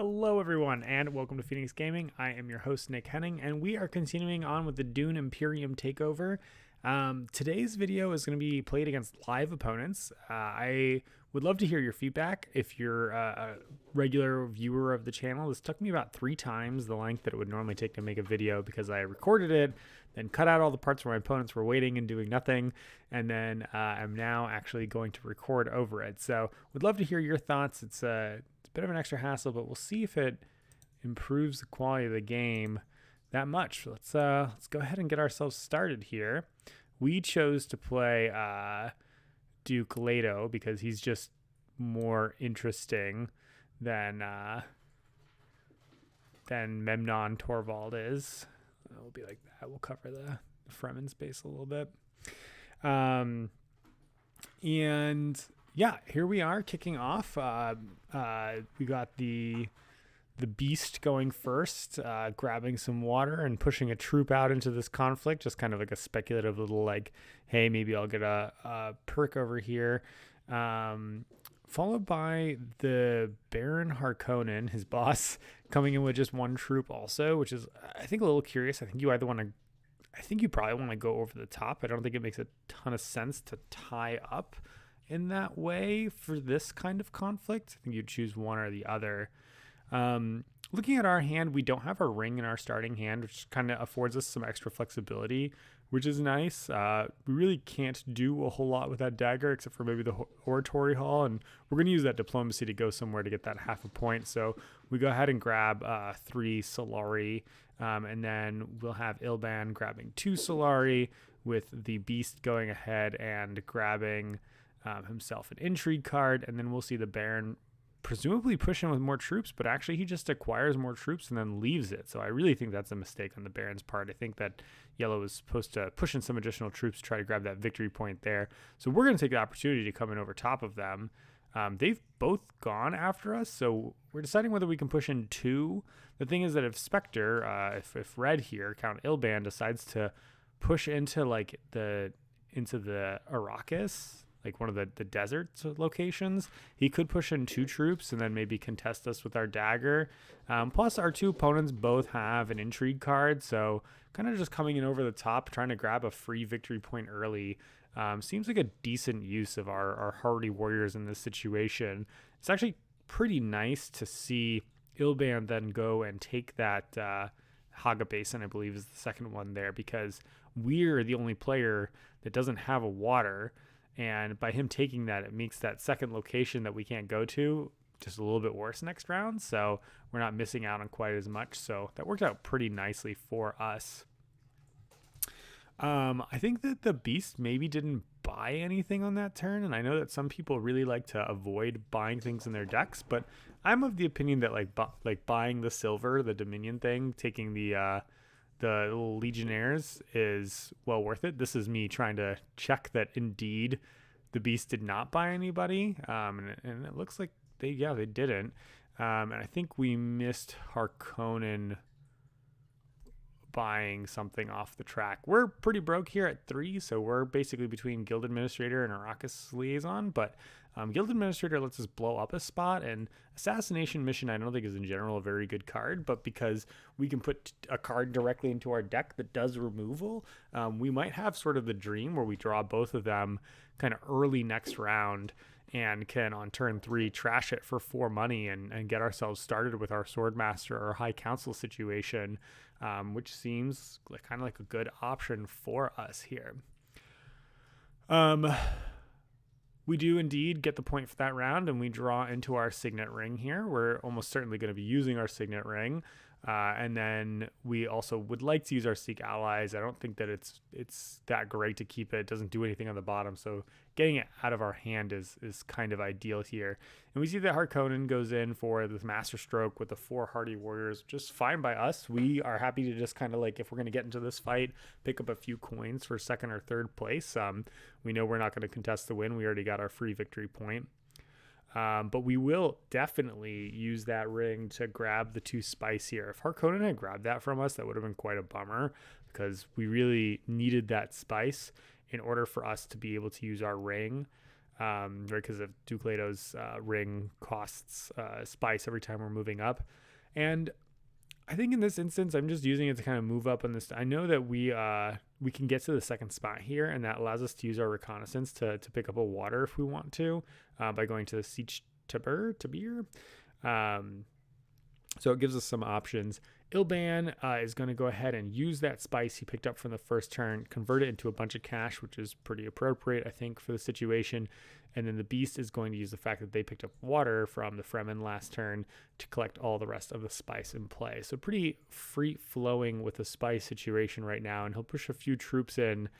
Hello, everyone, and welcome to Phoenix Gaming. I am your host, Nick Henning, and we are continuing on with the Dune Imperium takeover. Today's video is going to be played against live opponents. I would love to hear your feedback. If you're a regular viewer of the channel, this took me about 3 times the length that it would normally take to make a video because I recorded it, then cut out all the parts where my opponents were waiting and doing nothing, and then I'm now actually going to record over it. So would love to hear your thoughts. It's a bit of an extra hassle, but we'll see if it improves the quality of the game that much. Let's go ahead and get ourselves started here. We chose to play Duke Leto because he's just more interesting than Memnon Torvald is. It'll be like that. We'll cover the Fremen space a little bit. And yeah, here we are kicking off. We got the beast going first, grabbing some water and pushing a troop out into this conflict, just kind of like a speculative little like, hey, maybe I'll get a perk over here. Followed by the Baron Harkonnen, his boss, coming in with just 1 troop also, which is, I think, a little curious. I think you probably want to go over the top. I don't think it makes a ton of sense to tie up in that way for this kind of conflict. I think you choose one or the other. Looking at our hand, we don't have a ring in our starting hand, which kind of affords us some extra flexibility, which is nice. We really can't do a whole lot with that dagger except for maybe the oratory hall, and we're going to use that diplomacy to go somewhere to get that half a point. So we go ahead and grab 3 Solari, and then we'll have Ilban grabbing 2 Solari, with the beast going ahead and grabbing himself an intrigue card, and then we'll see the Baron presumably push in with more troops, but actually he just acquires more troops and then leaves it. So I really think that's a mistake on the Baron's part. I think that Yellow was supposed to push in some additional troops to try to grab that victory point there. So we're going to take the opportunity to come in over top of them. They've both gone after us, so we're deciding whether we can push in 2. The thing is that if Spectre, if Red here, Count Ilban, decides to push into the Arrakis, like one of the desert locations, he could push in 2 troops and then maybe contest us with our dagger. Plus our 2 opponents both have an intrigue card, so kind of just coming in over the top, trying to grab a free victory point early seems like a decent use of our hardy warriors in this situation. It's actually pretty nice to see Ilban then go and take that Haga Basin, I believe is the second one there, because we're the only player that doesn't have a water. And by him taking that, it makes that second location that we can't go to just a little bit worse next round. So we're not missing out on quite as much. So that worked out pretty nicely for us. I think that the beast maybe didn't buy anything on that turn. And I know that some people really like to avoid buying things in their decks. But I'm of the opinion that like buying the silver, the Dominion thing, taking the little Legionnaires is well worth it. This is me trying to check that indeed the beast did not buy anybody, and it looks like they didn't. And I think we missed Harkonnen buying something off the track. We're pretty broke here at 3, so we're basically between Guild Administrator and Arrakis Liaison, but Guild Administrator lets us blow up a spot, and Assassination Mission I don't think is in general a very good card, but because we can put a card directly into our deck that does removal, we might have sort of the dream where we draw both of them kind of early next round and can on turn 3 trash it for 4 money and get ourselves started with our Swordmaster or High Council situation, which seems kind of like a good option for us here. We do indeed get the point for that round, and we draw into our Signet Ring here. We're almost certainly going to be using our Signet Ring. And then we also would like to use our Seek Allies. I don't think that it's that great to keep it. It doesn't do anything on the bottom, so getting it out of our hand is kind of ideal here. And we see that Harkonnen goes in for this Master Stroke with the 4 Hardy Warriors, just fine by us. We are happy to just kind of if we're going to get into this fight, pick up a few coins for 2nd or 3rd place. We know we're not going to contest the win. We already got our free victory point. But we will definitely use that ring to grab the 2 spice here. If Harkonnen had grabbed that from us, that would have been quite a bummer because we really needed that spice in order for us to be able to use our ring. right? Because of Duke Leto's ring costs spice every time we're moving up. And I think in this instance, I'm just using it to kind of move up on this. I know that we can get to the second spot here, and that allows us to use our reconnaissance to pick up a water if we want to by going to the Siege Tabir. So it gives us some options. Ilban is going to go ahead and use that spice he picked up from the first turn, convert it into a bunch of cash, which is pretty appropriate, I think, for the situation. And then the Beast is going to use the fact that they picked up water from the Fremen last turn to collect all the rest of the spice in play. So pretty free-flowing with the spice situation right now, and he'll push a few troops in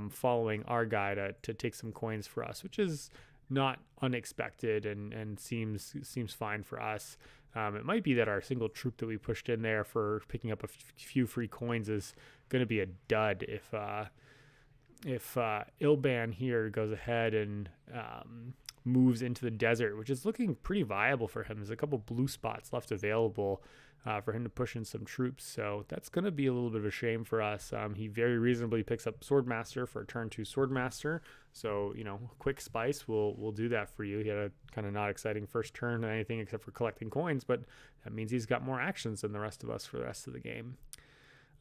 following our guy to take some coins for us, which is not unexpected and seems fine for us. It might be that our single troop that we pushed in there for picking up a few free coins is going to be a dud if Ilban here goes ahead and moves into the desert, which is looking pretty viable for him. There's a couple blue spots left available for him to push in some troops, so that's going to be a little bit of a shame for us. He very reasonably picks up Swordmaster for a turn 2 Swordmaster, so quick spice will do that for you. He had a kind of not exciting first turn or anything except for collecting coins, but that means he's got more actions than the rest of us for the rest of the game.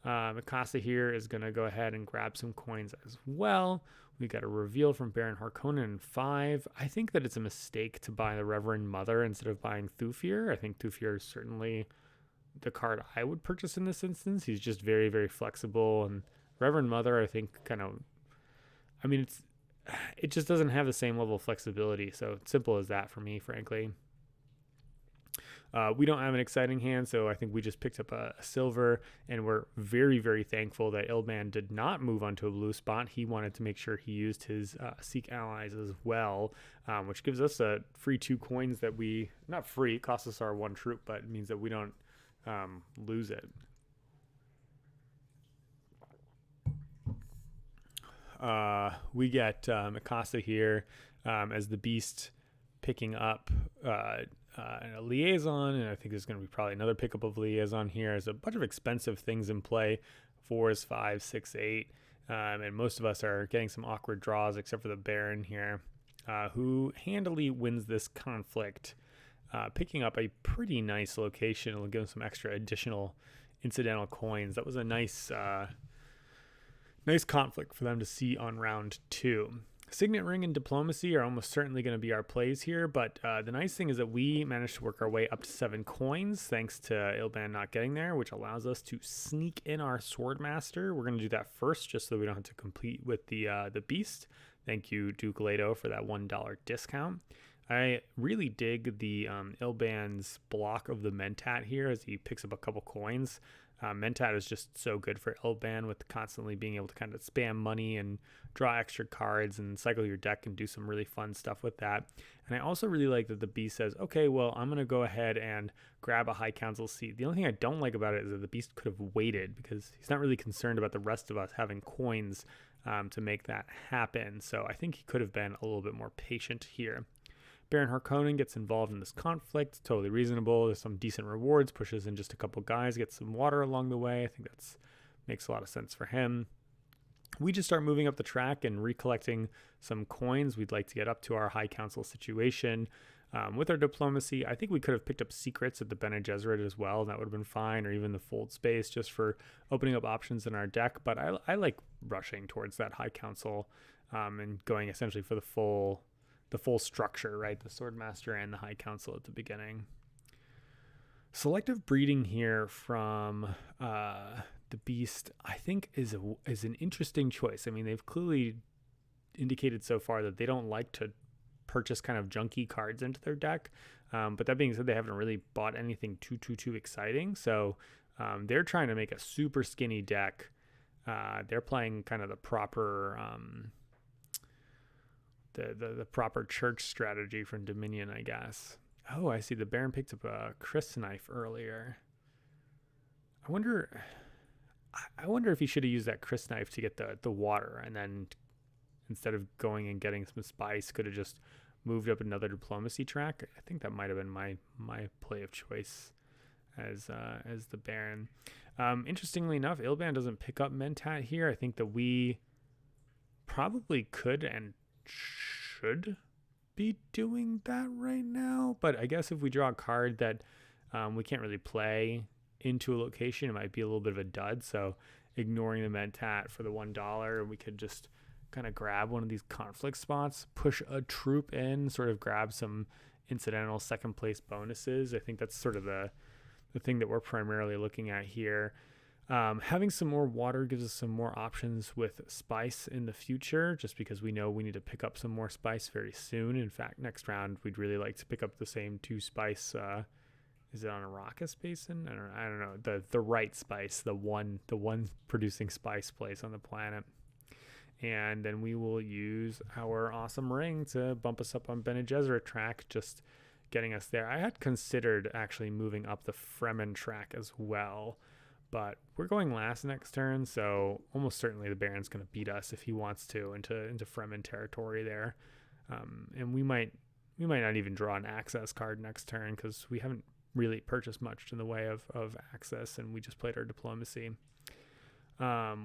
Mikasa here is going to go ahead and grab some coins as well. We got a reveal from Baron Harkonnen in 5. I think that it's a mistake to buy the Reverend Mother instead of buying Thufir. I think Thufir is certainly the card I would purchase in this instance. He's just very, very flexible, and Reverend Mother, I think, it just doesn't have the same level of flexibility. So simple as that for me, frankly. We don't have an exciting hand, so I think we just picked up a silver, and we're very, very thankful that Ilban did not move onto a blue spot. He wanted to make sure he used his Sikh allies as well, which gives us a free 2 coins that not free, it costs us our 1 troop, but it means that we don't lose it. We get Mikasa here as the Beast picking up a liaison, and I think there's going to be probably another pickup of liaison here. There's a bunch of expensive things in play, 4s, 5, 6, 8, and most of us are getting some awkward draws except for the Baron here, who handily wins this conflict, picking up a pretty nice location. It'll give him some extra additional incidental coins. That was a nice conflict for them to see on round 2. Signet Ring and Diplomacy are almost certainly going to be our plays here, but the nice thing is that we managed to work our way up to 7 coins thanks to Ilban not getting there, which allows us to sneak in our Swordmaster. We're going to do that first just so we don't have to compete with the Beast. Thank you, Duke Leto, for that $1 discount. I really dig the Ilban's block of the Mentat here as he picks up a couple coins. Mentat is just so good for Ilban with constantly being able to kind of spam money and draw extra cards and cycle your deck and do some really fun stuff with that. And I also really like that the Beast says, okay, well, I'm going to go ahead and grab a High Council seat. The only thing I don't like about it is that the Beast could have waited because he's not really concerned about the rest of us having coins to make that happen. So I think he could have been a little bit more patient here. Baron Harkonnen gets involved in this conflict. Totally reasonable. There's some decent rewards. Pushes in just a couple guys. Gets some water along the way. I think that's makes a lot of sense for him. We just start moving up the track and recollecting some coins. We'd like to get up to our High Council situation. With our Diplomacy, I think we could have picked up secrets at the Bene Gesserit as well. That would have been fine, or even the Fold Space just for opening up options in our deck. But I like rushing towards that High Council and going essentially for the full structure, right? The Swordmaster and the High Council at the beginning. Selective breeding here from the Beast, I think, is an interesting choice. I mean, they've clearly indicated so far that they don't like to purchase kind of junky cards into their deck. But that being said, they haven't really bought anything too exciting. So they're trying to make a super skinny deck. They're playing kind of the proper the proper church strategy from Dominion, I guess. Oh, I see. The Baron picked up a Chris knife earlier. I wonder if he should have used that Chris knife to get the water, and then instead of going and getting some spice, could have just moved up another Diplomacy track. I think that might have been my play of choice as the Baron. Interestingly enough, Ilban doesn't pick up Mentat here. I think that we probably could and should be doing that right now. But I guess if we draw a card that we can't really play into a location, it might be a little bit of a dud. So ignoring the Mentat for the $1, we could just kind of grab one of these conflict spots, push a troop in, sort of grab some incidental second place bonuses. I think that's sort of the thing that we're primarily looking at here. Having some more water gives us some more options with spice in the future, just because we know we need to pick up some more spice very soon. In fact, next round, we'd really like to pick up the same 2 spice. Is it on Arrakis Basin? I don't know. The right spice, the one producing spice place on the planet. And then we will use our awesome ring to bump us up on Bene Gesserit track, just getting us there. I had considered actually moving up the Fremen track as well, but we're going last next turn, so almost certainly the Baron's going to beat us if he wants to into Fremen territory there. And we might not even draw an access card next turn because we haven't really purchased much in the way of access, and we just played our diplomacy.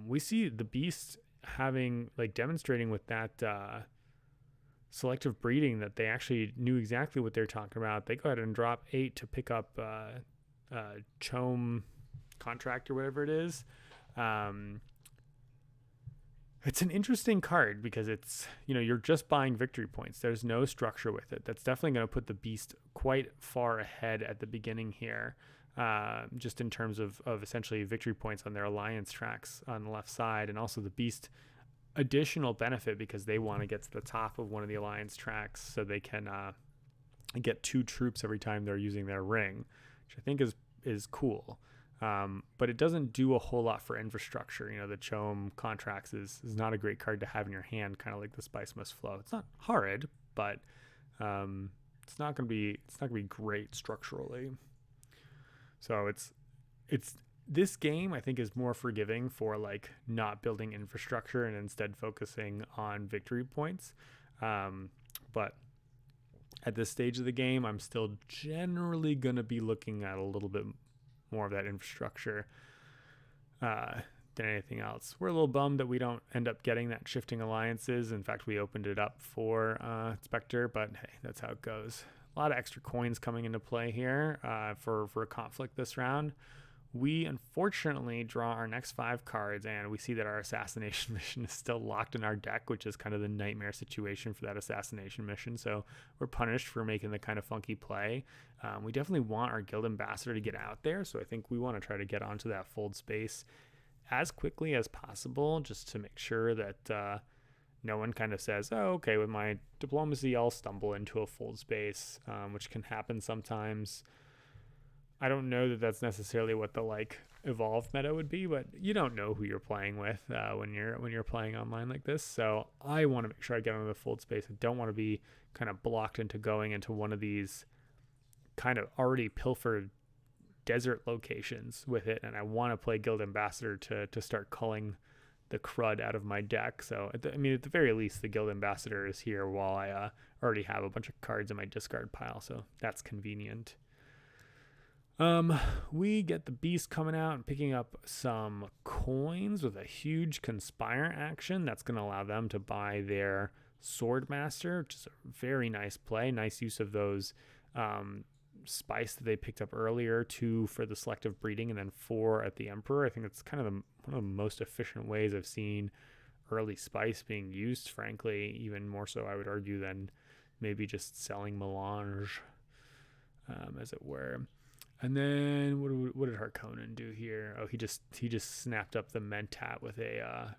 We see the Beast demonstrating with that selective breeding that they actually knew exactly what they're talking about. They go ahead and drop 8 to pick up Chome Contract or whatever it is. It's an interesting card because it's, you're just buying victory points. There's no structure with it. That's definitely going to put the Beast quite far ahead at the beginning here, just in terms of essentially victory points on their alliance tracks on the left side, and also the Beast additional benefit because they want to get to the top of one of the alliance tracks so they can get 2 troops every time they're using their ring, which I think is cool. But it doesn't do a whole lot for infrastructure. The Chome Contracts is not a great card to have in your hand, kind of like the Spice Must Flow. It's not horrid, but it's not gonna be great structurally. So it's this game, I think, is more forgiving for not building infrastructure and instead focusing on victory points. But at this stage of the game, I'm still generally going to be looking at a little bit more of that infrastructure than anything else. We're a little bummed that we don't end up getting that shifting alliances. In fact, we opened it up for Spectre, but hey, that's how it goes. A lot of extra coins coming into play here for a conflict this round. We unfortunately draw our next 5 cards, and we see that our assassination mission is still locked in our deck, which is kind of the nightmare situation for that assassination mission. So we're punished for making the kind of funky play. We definitely want our guild ambassador to get out there, so I think we want to try to get onto that fold space as quickly as possible, just to make sure that no one kind of says, oh, okay, with my diplomacy, I'll stumble into a fold space, which can happen sometimes. I don't know that that's necessarily what the evolved meta would be, but you don't know who you're playing with when you're playing online like this. So I want to make sure I get into the fold space. I don't want to be kind of blocked into going into one of these kind of already pilfered desert locations with it, and I want to play Guild Ambassador to start culling the crud out of my deck. So at the very least, the Guild Ambassador is here while I already have a bunch of cards in my discard pile, so that's convenient. We get the Beast coming out and picking up some coins with a huge Conspire action. That's going to allow them to buy their Swordmaster, which is a very nice play. Nice use of those spice that they picked up earlier, 2 for the selective breeding and then 4 at the Emperor. I think that's kind of one of the most efficient ways I've seen early spice being used, frankly, even more so I would argue than maybe just selling melange, as it were. And then what did Harkonnen do here? Oh, he just snapped up the Mentat with a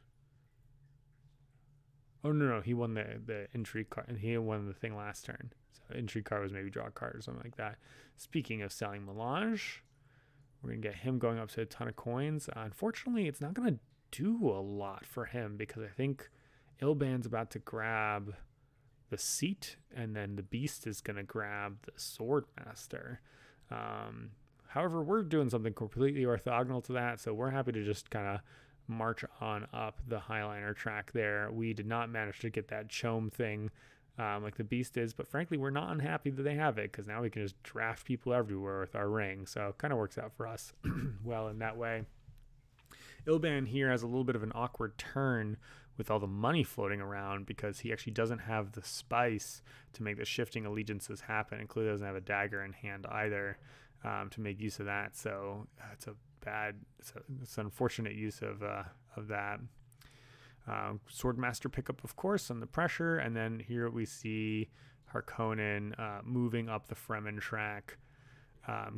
oh no, he won the intrigue card, and he won the thing last turn. So intrigue card was maybe draw a card or something like that. Speaking of selling melange, we're gonna get him going up to a ton of coins. Unfortunately, it's not gonna do a lot for him because I think Ilban's about to grab the seat, and then the Beast is gonna grab the Swordmaster. However, we're doing something completely orthogonal to that, so we're happy to just kind of march on up the Highliner track there. We did not manage to get that Chome thing like the Beast is, but frankly, we're not unhappy that they have it because now we can just draft people everywhere with our ring, so it kind of works out for us well in that way. Ilban here has a little bit of an awkward turn with all the money floating around, because he actually doesn't have the spice to make the shifting allegiances happen, and clearly doesn't have a dagger in hand either, to make use of that. So it's an unfortunate use of that. Swordmaster pickup, of course, on the pressure, and then here we see Harkonnen moving up the Fremen track,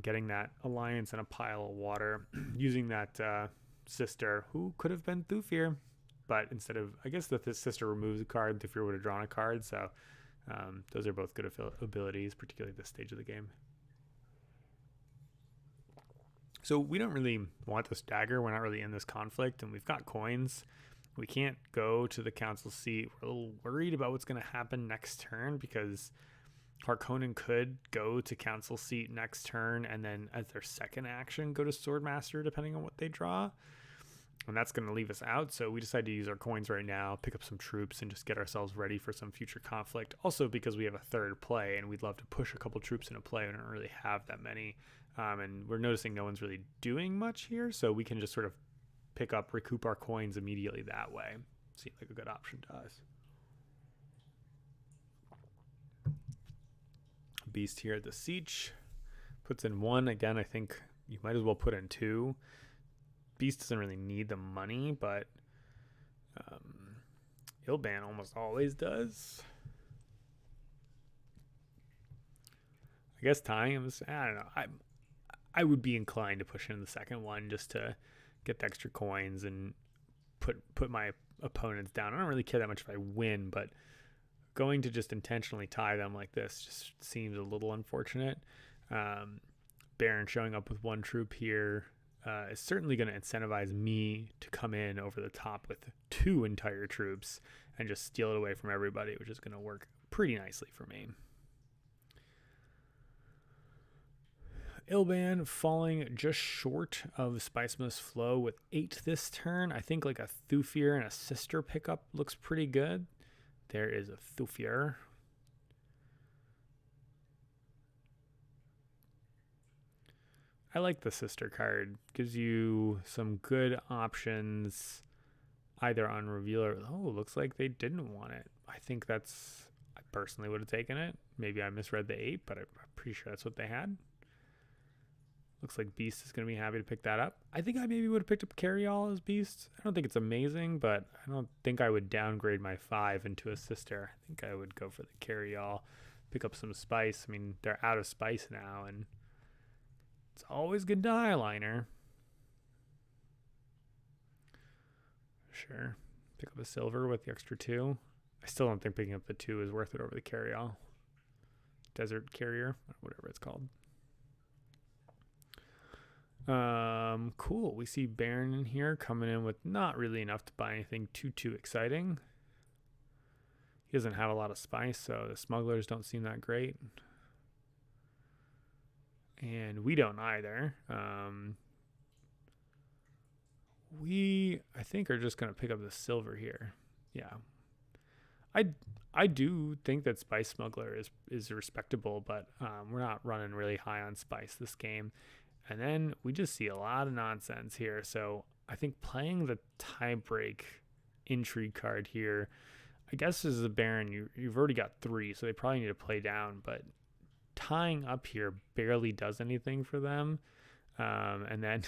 getting that alliance in a pile of water, using that sister who could have been Thufir, but instead of, I guess that this sister removes a card, Thufir would have drawn a card. So those are both good abilities, particularly at this stage of the game. So we don't really want this dagger. We're not really in this conflict, and we've got coins. We can't go to the council seat. We're a little worried about what's going to happen next turn, because Harkonnen could go to council seat next turn and then as their second action go to Swordmaster, depending on what they draw. And that's going to leave us out. So we decided to use our coins right now, pick up some troops, and just get ourselves ready for some future conflict. Also because we have a third play, and we'd love to push a couple troops into play. We don't really have that many. And we're noticing no one's really doing much here. So we can just sort of recoup our coins immediately that way. Seems like a good option to us. Beast here at the siege puts in 1 again. I think you might as well put in 2. Beast doesn't really need the money, but Ilban almost always does. I guess tying him is, I don't know, I would be inclined to push in the second one just to get the extra coins and put my opponents down. I don't really care that much if I win, but going to just intentionally tie them like this just seems a little unfortunate. Baron showing up with 1 troop here is certainly going to incentivize me to come in over the top with 2 entire troops and just steal it away from everybody, which is going to work pretty nicely for me. Ilban falling just short of Spicemouth's flow with 8 this turn. I think like a Thufir and a sister pickup looks pretty good. There is a Thufir. I like the sister card. Gives you some good options either on reveal or, oh, looks like they didn't want it. I think I personally would have taken it. Maybe I misread the 8, but I'm pretty sure that's what they had. Looks like Beast is going to be happy to pick that up. I think I maybe would have picked up Carryall as Beast. I don't think it's amazing, but I don't think I would downgrade my 5 into a sister. I think I would go for the Carryall, pick up some spice. I mean, they're out of spice now, and it's always good to eyeliner. Sure. Pick up a silver with the extra 2. I still don't think picking up the 2 is worth it over the Carryall. Desert Carrier, whatever it's called. Cool. We see Baron in here coming in with not really enough to buy anything too exciting. He doesn't have a lot of spice, so the smugglers don't seem that great. And we don't either. We, I think, are just going to pick up the silver here. Yeah. I do think that Spice Smuggler is respectable, but we're not running really high on spice this game. And then we just see a lot of nonsense here. So I think playing the tiebreak intrigue card here, I guess as a Baron, you've already got 3, so they probably need to play down. But tying up here barely does anything for them. And then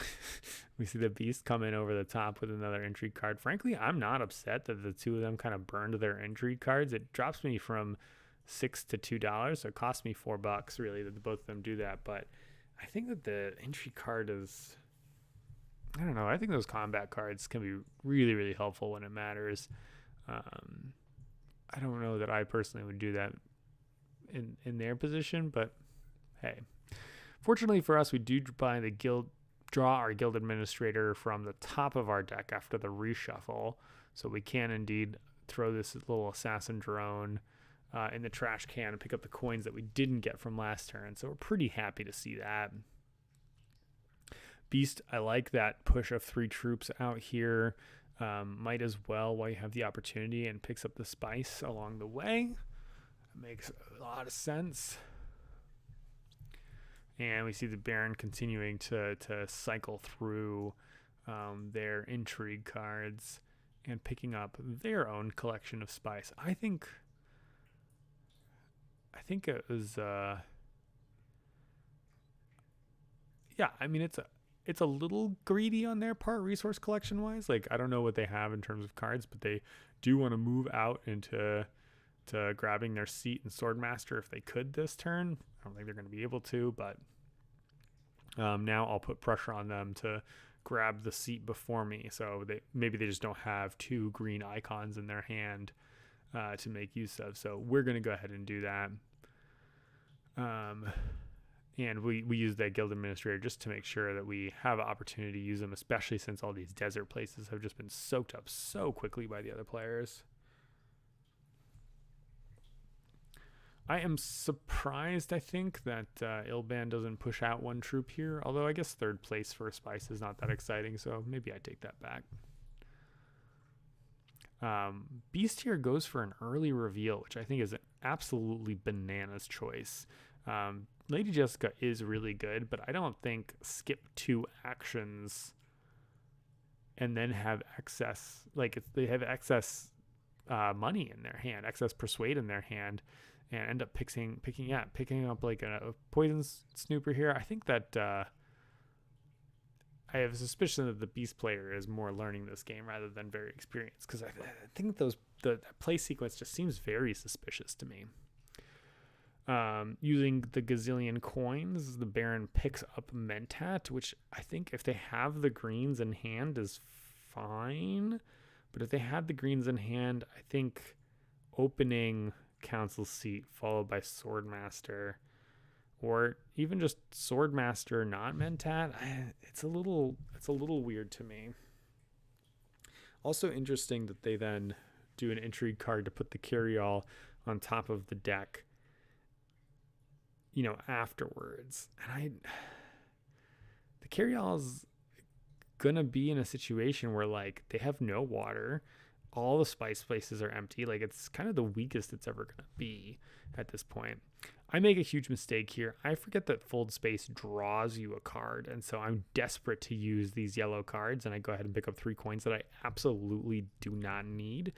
we see the Beast come in over the top with another intrigue card. Frankly, I'm not upset that the 2 of them kind of burned their intrigue cards. It drops me from $6 to $2, so it cost me $4 really that both of them do that. But I think that the intrigue card is, I don't know, I think those combat cards can be really, really helpful when it matters. I don't know that I personally would do that in their position, but hey. Fortunately for us, we do draw our guild administrator from the top of our deck after the reshuffle, so we can indeed throw this little assassin drone in the trash can and pick up the coins that we didn't get from last turn. So we're pretty happy to see that. Beast, I like that push of 3 troops out here. Might as well while you have the opportunity, and picks up the spice along the way. It makes a lot of sense. And we see the Baron continuing to cycle through their intrigue cards. and picking up their own collection of spice. I think it was yeah, I mean it's a little greedy on their part resource collection wise. Like I don't know what they have in terms of cards, but they do want to move out into to grabbing their seat in Swordmaster if they could this turn. I don't think they're going to be able to, but now I'll put pressure on them to grab the seat before me. So maybe they just don't have two green icons in their hand to make use of. So we're going to go ahead and do that. And we use that guild administrator just to make sure that we have an opportunity to use them, especially since all these desert places have just been soaked up so quickly by the other players. I am surprised, I think, that Ilban doesn't push out one troop here, although I guess third place for a spice is not that exciting, so maybe I take that back. Beast here goes for an early reveal, which I think is an absolutely bananas choice. Lady Jessica is really good, but I don't think skip 2 actions and then have excess, like they have excess money in their hand, excess persuade in their hand, and end up picking up like a poison snooper here. I think that I have a suspicion that the beast player is more learning this game rather than very experienced, because I think the play sequence just seems very suspicious to me. Using the gazillion coins, the Baron picks up Mentat, which I think if they have the greens in hand is fine. But if they had the greens in hand, I think opening Council Seat followed by Swordmaster, or even just Swordmaster not Mentat, it's a little weird to me. Also interesting that they then do an intrigue card to put the carryall on top of the deck, afterwards. And the carryall's gonna be in a situation where like they have no water, all the spice places are empty. Like it's kind of the weakest it's ever gonna be at this point. I make a huge mistake here. I forget that Fold Space draws you a card, and so I'm desperate to use these yellow cards, and I go ahead and pick up 3 coins that I absolutely do not need,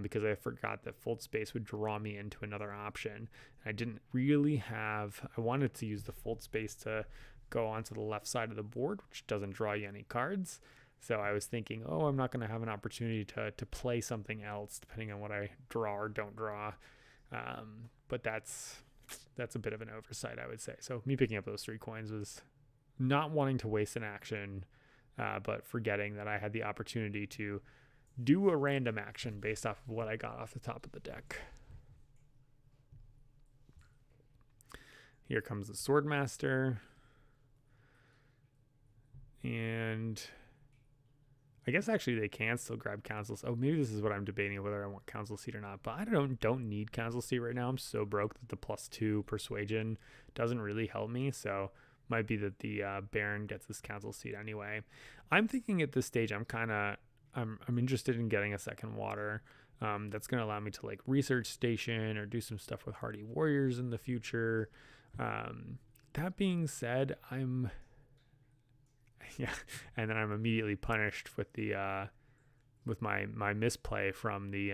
because I forgot that Fold Space would draw me into another option. I didn't really have... I wanted to use the Fold Space to go onto the left side of the board, which doesn't draw you any cards. So I was thinking, I'm not going to have an opportunity to play something else, depending on what I draw or don't draw. But that's a bit of an oversight, I would say. So me picking up those 3 coins was not wanting to waste an action, but forgetting that I had the opportunity to do a random action based off of what I got off the top of the deck. Here comes the Swordmaster. And I guess actually they can still grab Council. Oh, maybe this is what I'm debating, whether I want Council Seat or not. But I don't need Council Seat right now. I'm so broke that the +2 Persuasion doesn't really help me. So might be that the Baron gets this Council Seat anyway. I'm thinking at this stage I'm interested in getting a second water. That's going to allow me to like research station or do some stuff with Hardy Warriors in the future. That being said, and then I'm immediately punished with the with my misplay from the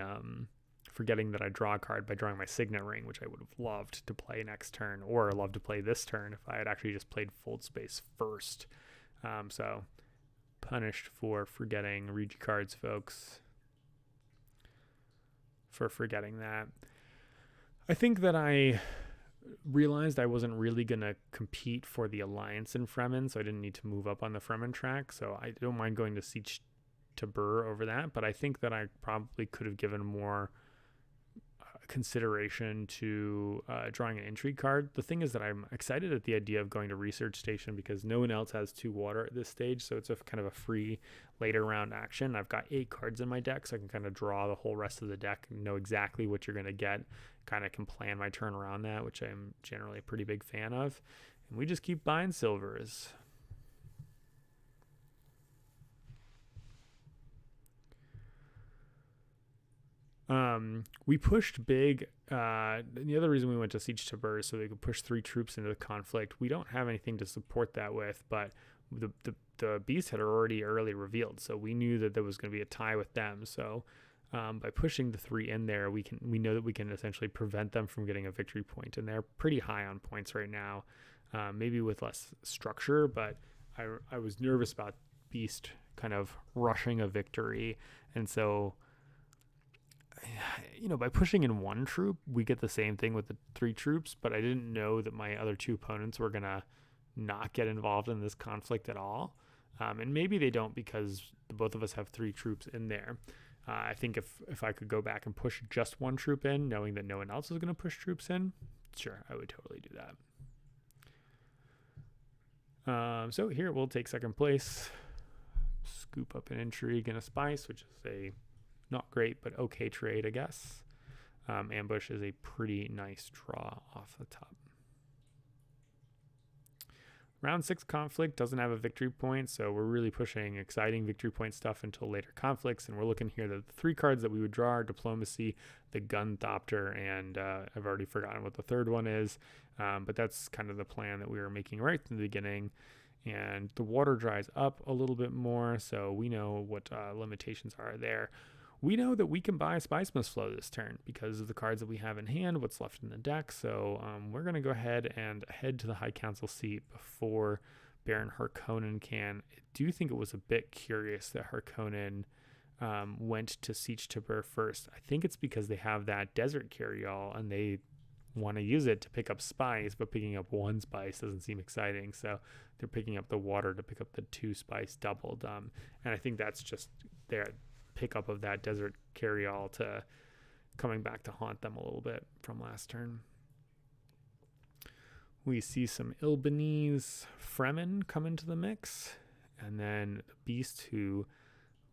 forgetting that I draw a card by drawing my Signet Ring, which I would have loved to play next turn, or loved to play this turn if I had actually just played Fold Space first. So punished for forgetting Regi cards, folks. For forgetting that. I think that I realized I wasn't really going to compete for the Alliance in Fremen, so I didn't need to move up on the Fremen track, so I don't mind going to Siege to Burr over that, but I think that I probably could have given more consideration to drawing an intrigue card. The thing is that I'm excited at the idea of going to Research Station because no one else has 2 water at this stage, so it's a kind of a free later round action. I've got 8 cards in my deck, so I can kind of draw the whole rest of the deck and know exactly what you're going to get, kind of can plan my turn around that, which I'm generally a pretty big fan of. And we just keep buying silvers. We pushed big. The other reason we went to Siege Tabur is so they could push 3 troops into the conflict. We don't have anything to support that with, but the beast had already early revealed, so we knew that there was going to be a tie with them. So by pushing the 3 in there, we know that we can essentially prevent them from getting a victory point, and they're pretty high on points right now. Maybe with less structure, but I was nervous about beast kind of rushing a victory, and so by pushing in 1 troop, we get the same thing with the 3 troops, but I didn't know that my other 2 opponents were going to not get involved in this conflict at all. And maybe they don't because both of us have 3 troops in there. I think if I could go back and push just 1 troop in, knowing that no one else is going to push troops in, sure, I would totally do that. So here we'll take 2nd place, scoop up an intrigue and a spice, which is a not great but okay trade, I guess. Ambush is a pretty nice draw off the top. Round 6 conflict doesn't have a victory point, so we're really pushing exciting victory point stuff until later conflicts, and we're looking here that the 3 cards that we would draw are Diplomacy, the Gunthopter, and I've already forgotten what the 3rd one is, but that's kind of the plan that we were making right from the beginning. And the water dries up a little bit more, so we know what limitations are there. We know that we can buy Spice Must Flow this turn because of the cards that we have in hand, what's left in the deck. So we're going to go ahead and head to the High Council seat before Baron Harkonnen can. I do think it was a bit curious that Harkonnen went to Siege Tabur first. I think it's because they have that Desert Carryall and they want to use it to pick up spice, but picking up 1 spice doesn't seem exciting. So they're picking up the water to pick up the 2 spice doubled. And I think that's just their pickup of that Desert Carryall to coming back to haunt them a little bit from last turn. We see some Ilbanese Fremen come into the mix, and then the Beast, who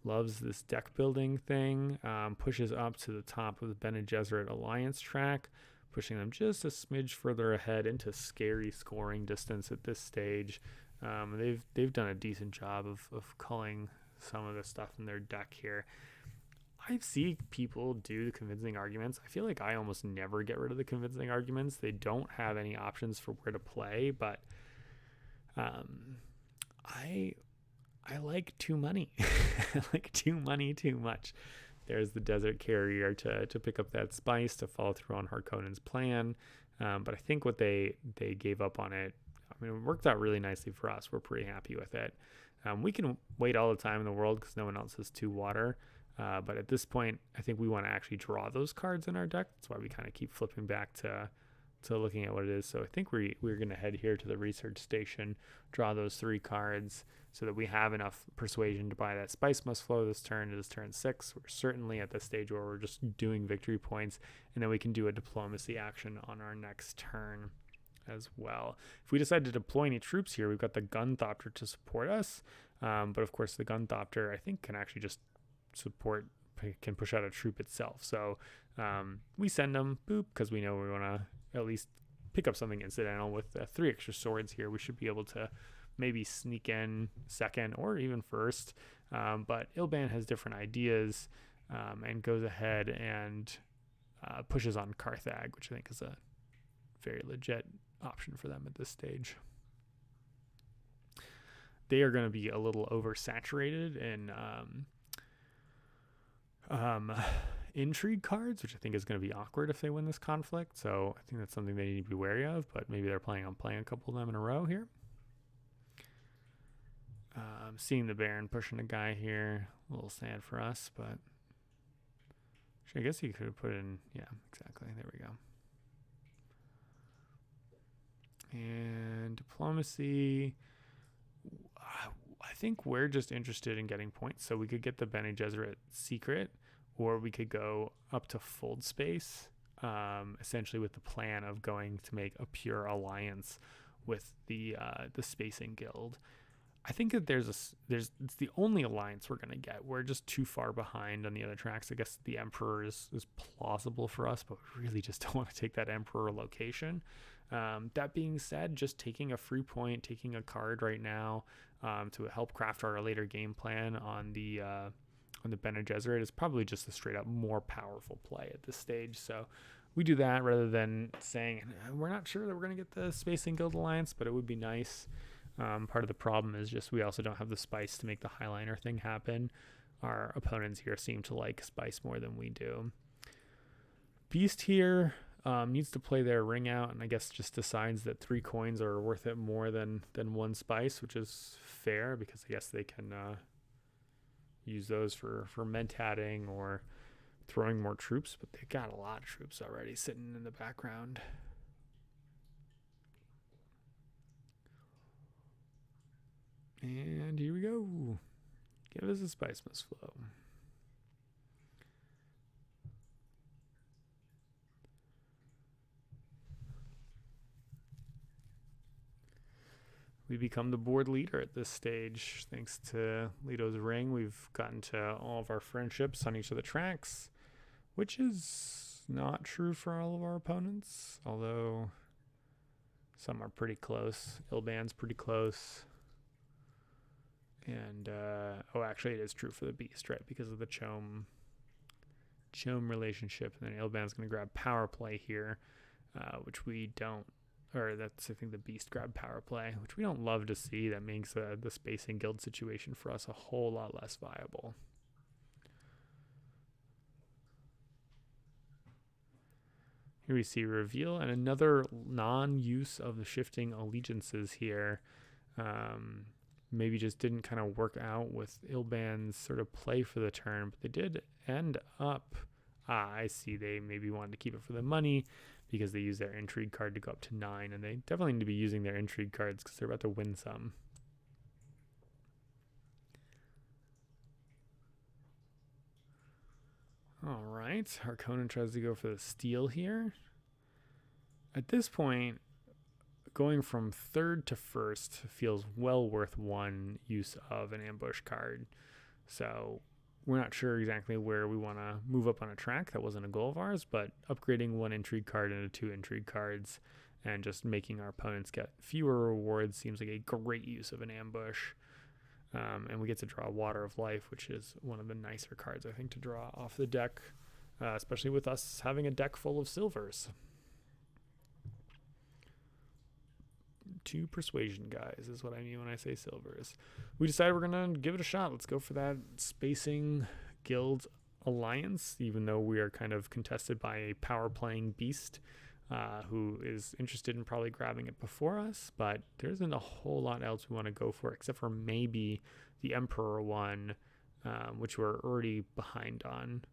loves this deck building thing, pushes up to the top of the Bene Gesserit Alliance track, pushing them just a smidge further ahead into scary scoring distance at this stage. They've done a decent job of culling some of the stuff in their deck here. I see people do the convincing arguments. I feel like I almost never get rid of the convincing arguments. They don't have any options for where to play, but I like 2 money. I like 2 money too much. There's the Desert Carrier to pick up that spice to follow through on Harkonnen's plan. But I think what they gave up on it, I mean, it worked out really nicely for us. We're pretty happy with it. We can wait all the time in the world because no one else has 2 water. But at this point, I think we want to actually draw those cards in our deck. That's why we kind of keep flipping back to looking at what it is. So I think we're going to head here to the research station, draw those 3 cards so that we have enough persuasion to buy that Spice Must Flow this turn. It is turn 6. We're certainly at the stage where we're just doing victory points, and then we can do a diplomacy action on our next turn as well. If we decide to deploy any troops here, we've got the Gunthopter to support us. But of course, the Gunthopter, I think, can actually just can push out a troop itself. So we send them, boop, because we know we want to at least pick up something incidental. With 3 extra swords here, we should be able to maybe sneak in 2nd or even 1st. But Ilban has different ideas and goes ahead and pushes on Carthag, which I think is a very legit option for them at this stage. They are going to be a little oversaturated in intrigue cards, which I think is going to be awkward if they win this conflict. So I think that's something they need to be wary of, but maybe they're planning on playing a couple of them in a row here. Seeing the Baron pushing a guy here, a little sad for us, but I guess he could have put in, yeah, exactly. There we go. And diplomacy, I think we're just interested in getting points. So we could get the Bene Gesserit secret, or we could go up to Fold Space, essentially with the plan of going to make a pure alliance with the Spacing Guild. I think that it's the only alliance we're going to get. We're just too far behind on the other tracks. I guess the Emperor is plausible for us, but we really just don't want to take that Emperor location. That being said, just taking a free point, taking a card right now to help craft our later game plan on the the Bene Gesserit is probably just a straight up more powerful play at this stage. So we do that rather than saying we're not sure that we're going to get the Spacing Guild Alliance, but it would be nice. Part of the problem is just we also don't have the spice to make the highliner thing happen. Our opponents here seem to like spice more than we do. Beast here needs to play their ring out, and I guess just decides that 3 coins are worth it more than 1 spice, which is fair because I guess they can use those for mentating or throwing more troops, but they've got a lot of troops already sitting in the background. And here we go. Give us a spice must flow. We become the board leader at this stage. Thanks to Leto's ring, we've gotten to all of our friendships on each of the tracks, which is not true for all of our opponents, although some are pretty close. Ilban's pretty close. And, actually it is true for the Beast, right? Because of the Chome relationship. And then Ilban's going to grab power play here, which we don't. Or that's, I think, the Beast grab power play, which we don't love to see. That makes the Spacing Guild situation for us a whole lot less viable. Here we see reveal and another non-use of the shifting allegiances here. Maybe just didn't kind of work out with Ilban's sort of play for the turn, but they did end up. I see they maybe wanted to keep it for the money because they use their intrigue card to go up to 9, and they definitely need to be using their intrigue cards because they're about to win some. All right, Harkonnen tries to go for the steal here. At this point, going from 3rd to 1st feels well worth 1 use of an ambush card. So we're not sure exactly where we want to move up on a track. That wasn't a goal of ours, but upgrading 1 intrigue card into 2 intrigue cards and just making our opponents get fewer rewards seems like a great use of an ambush. And we get to draw Water of Life, which is one of the nicer cards, I think, to draw off the deck, especially with us having a deck full of silvers. 2 persuasion guys is what I mean when I say silvers. We decided we're going to give it a shot. Let's go for that Spacing Guild Alliance, even though we are kind of contested by a power playing Beast who is interested in probably grabbing it before us, but there isn't a whole lot else we want to go for except for maybe the Emperor one, which we're already behind on.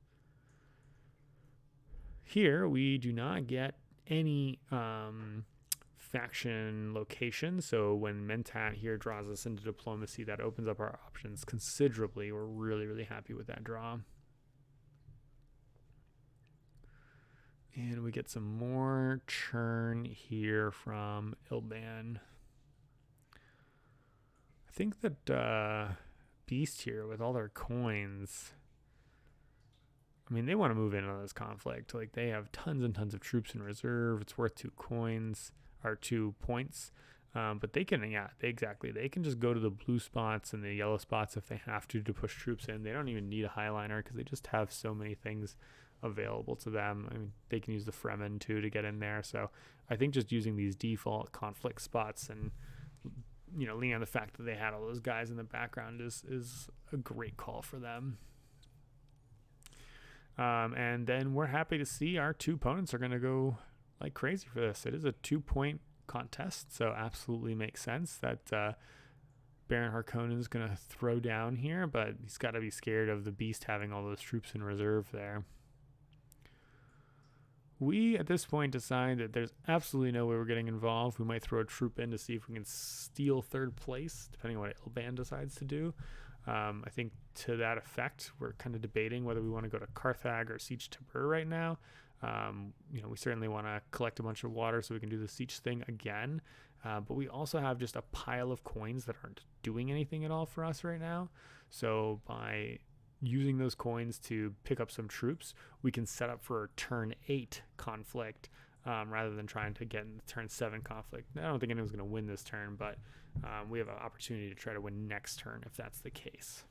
Here we do not get any faction location, so when Mentat here draws us into diplomacy, that opens up our options considerably. We're really happy with that draw. And we get some more churn here from Ilban. I think that Beast here with all their coins, I mean, they want to move in on this conflict. Like, they have tons and tons of troops in reserve. It's worth 2 coins. Or 2 points, but they can, they can just go to the blue spots and the yellow spots if they have to push troops in. They don't even need a highliner because they just have so many things available to them. I mean, they can use the Fremen too to get in there. So I think just using these default conflict spots and leaning on the fact that they had all those guys in the background is a great call for them. And then we're happy to see our 2 opponents are going to go like crazy for this. It is a 2-point contest, so absolutely makes sense that Baron Harkonnen is going to throw down here, but he's got to be scared of the Beast having all those troops in reserve there. We, at this point, decide that there's absolutely no way we're getting involved. We might throw a troop in to see if we can steal 3rd place, depending on what Ilban decides to do. I think to that effect, we're kind of debating whether we want to go to Carthage or Siege Tabur right now. We certainly want to collect a bunch of water so we can do the siege thing again. But we also have just a pile of coins that aren't doing anything at all for us right now. So by using those coins to pick up some troops, we can set up for a turn 8 conflict rather than trying to get in the turn 7 conflict. I don't think anyone's going to win this turn, but we have an opportunity to try to win next turn if that's the case.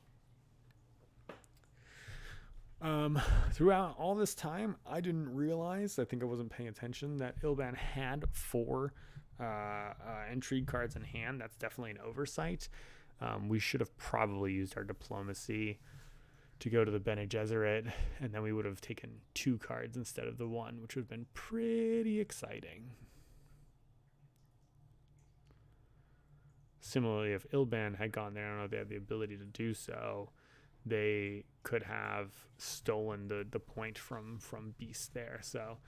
Throughout all this time, I didn't realize, I think I wasn't paying attention, that Ilban had 4 intrigue cards in hand. That's definitely an oversight. We should have probably used our diplomacy to go to the Bene Gesserit, and then we would have taken 2 cards instead of the 1, which would have been pretty exciting. Similarly, if Ilban had gone there, I don't know if they had the ability to do so, they could have stolen the point from Beast there. So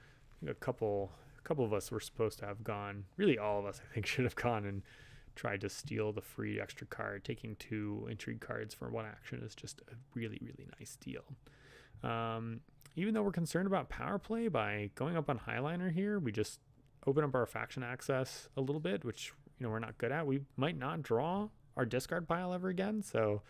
a couple of us were supposed to have gone. Really, all of us, I think, should have gone and tried to steal the free extra card. Taking 2 intrigue cards for 1 action is just a really, really nice deal. Even though we're concerned about power play, by going up on Highliner here, we just open up our faction access a little bit, which we're not good at. We might not draw our discard pile ever again, so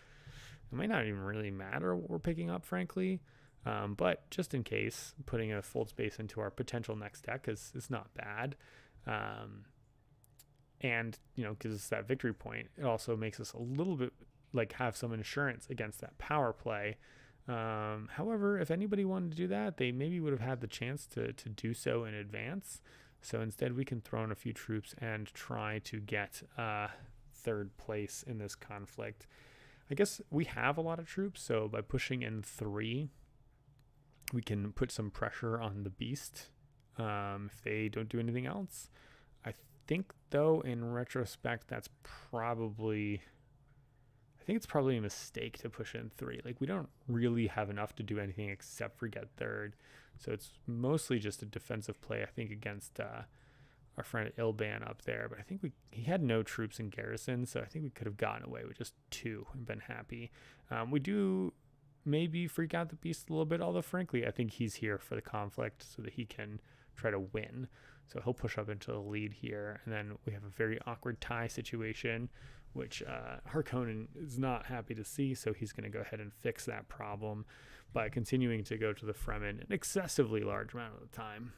it might not even really matter what we're picking up, frankly. But just in case, putting a fold space into our potential next deck is not bad. And, gives us that victory point. It also makes us a little bit have some insurance against that power play. However, if anybody wanted to do that, they maybe would have had the chance to do so in advance. So instead, we can throw in a few troops and try to get 3rd place in this conflict. I guess we have a lot of troops, so by pushing in 3, we can put some pressure on the Beast if they don't do anything else. I think, though, in retrospect, it's probably a mistake to push in 3. We don't really have enough to do anything except for get 3rd. So it's mostly just a defensive play, I think, against our friend Ilban up there. But I think he had no troops in garrison, so I think we could have gotten away with just 2 and been happy. We do maybe freak out the Beast a little bit, although frankly, I think he's here for the conflict so that he can try to win. So he'll push up into the lead here, and then we have a very awkward tie situation, which Harkonnen is not happy to see, so he's going to go ahead and fix that problem by continuing to go to the Fremen an excessively large amount of the time.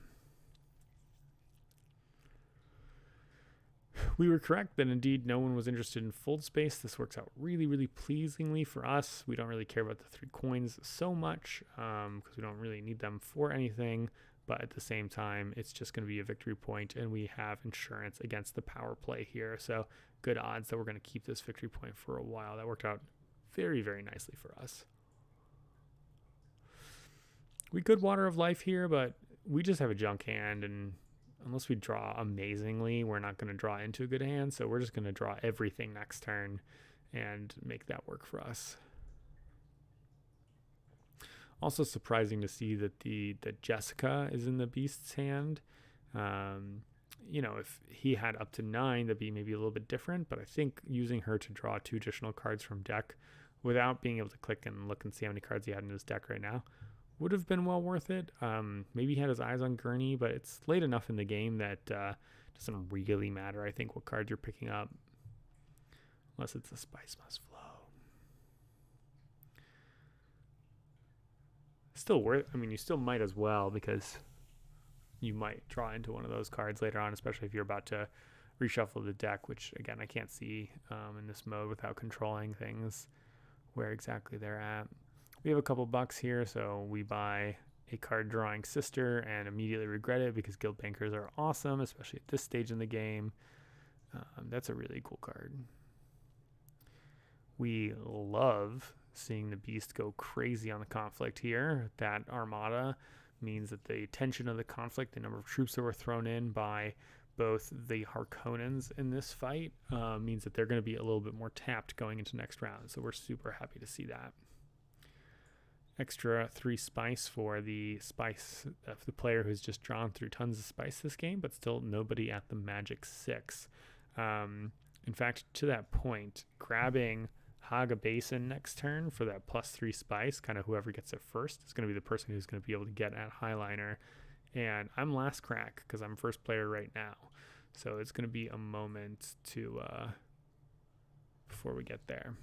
We were correct that indeed no one was interested in fold space. This works out really, really pleasingly for us. We don't really care about the 3 coins so much because we don't really need them for anything. But at the same time, it's just going to be a victory point, and we have insurance against the power play here. So good odds that we're going to keep this victory point for a while. That worked out very, very nicely for us. We could Water of Life here, but we just have a junk hand, and unless we draw amazingly, we're not going to draw into a good hand. So we're just going to draw everything next turn and make that work for us. Also surprising to see that Jessica is in the Beast's hand. If he had up to 9, that'd be maybe a little bit different. But I think using her to draw 2 additional cards from deck without being able to click and look and see how many cards he had in his deck right now would have been well worth it. Maybe he had his eyes on Gurney, but it's late enough in the game that doesn't really matter, I think, what cards you're picking up. Unless it's a Spice Must Flow. Still worth, you still might as well, because you might draw into one of those cards later on, especially if you're about to reshuffle the deck, which, again, I can't see in this mode without controlling things where exactly they're at. We have a couple bucks here, so we buy a card drawing sister and immediately regret it because guild bankers are awesome, especially at this stage in the game. That's a really cool card. We love seeing the Beast go crazy on the conflict here. That armada means that the tension of the conflict, the number of troops that were thrown in by both the Harkonnens in this fight, means that they're going to be a little bit more tapped going into next round. So we're super happy to see that. Extra 3 spice for the player who's just drawn through tons of spice this game, but still nobody at the magic 6. In fact, to that point, grabbing Haga Basin next turn for that +3 spice, kind of whoever gets it first, is going to be the person who's going to be able to get at Highliner. And I'm last crack because I'm first player right now. So it's going to be a moment to before we get there.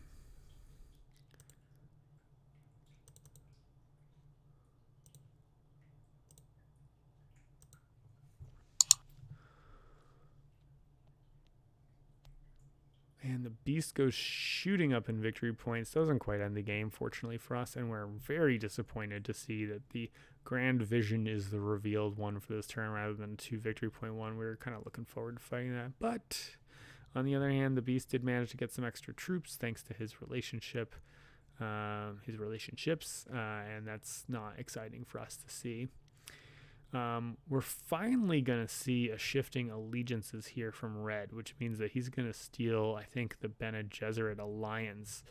And the Beast goes shooting up in victory points. Doesn't quite end the game, fortunately for us, and we're very disappointed to see that the Grand Vision is the revealed one for this turn rather than 2 victory point 1. We were kind of looking forward to fighting that. But on the other hand, the Beast did manage to get some extra troops thanks to his relationships, and that's not exciting for us to see. We're finally going to see a shifting allegiances here from Red, which means that he's going to steal, I think, the Bene Gesserit alliance.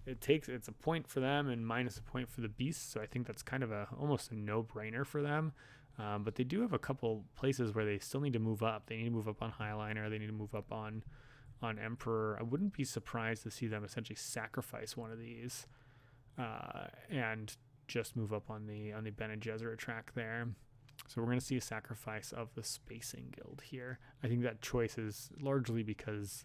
It's a point for them and minus a point for the Beast, so I think that's kind of almost a no-brainer for them. But they do have a couple places where they still need to move up. They need to move up on Highliner. They need to move up on Emperor. I wouldn't be surprised to see them essentially sacrifice one of these and just move up on the Bene Gesserit track there. So we're going to see a sacrifice of the Spacing Guild here. I think that choice is largely because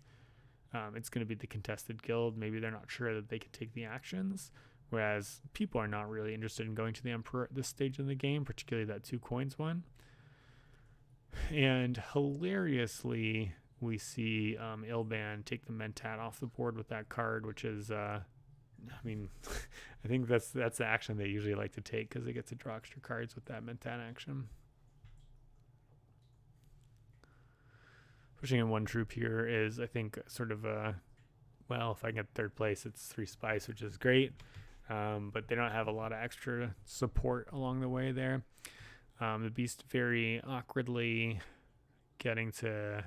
it's going to be the contested guild. Maybe they're not sure that they can take the actions, whereas people are not really interested in going to the Emperor at this stage in the game, particularly that 2 coins one. And hilariously, we see Ilban take the Mentat off the board with that card, which is, I think that's the action they usually like to take because they get to draw extra cards with that Mentat action. Pushing in 1 troop here is, I think, sort of if I get 3rd place, it's 3 spice, which is great. But they don't have a lot of extra support along the way there. The Beast very awkwardly getting to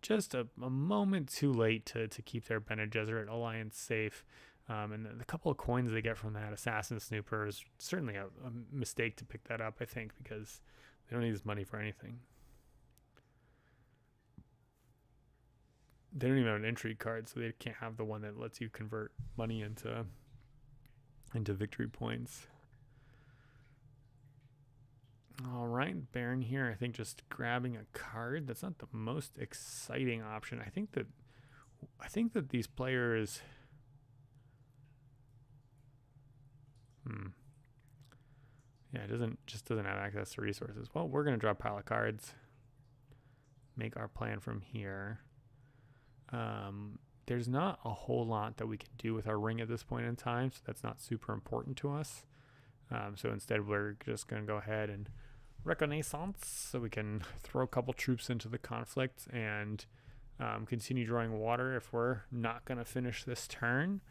just a moment too late to keep their Bene Gesserit alliance safe. And the couple of coins they get from that Assassin Snooper is certainly a mistake to pick that up, I think, because they don't need this money for anything. They don't even have an intrigue card, so they can't have the one that lets you convert money into victory points. All right, Baron here, I think just grabbing a card. That's not the most exciting option. I think that these players it doesn't have access to resources. Well, we're going to draw a pile of cards. Make our plan from here. There's not a whole lot that we can do with our ring at this point in time, so that's not super important to us. So instead, we're just going to go ahead and Reconnaissance, so we can throw a couple troops into the conflict and continue drawing water. If we're not going to finish this turn,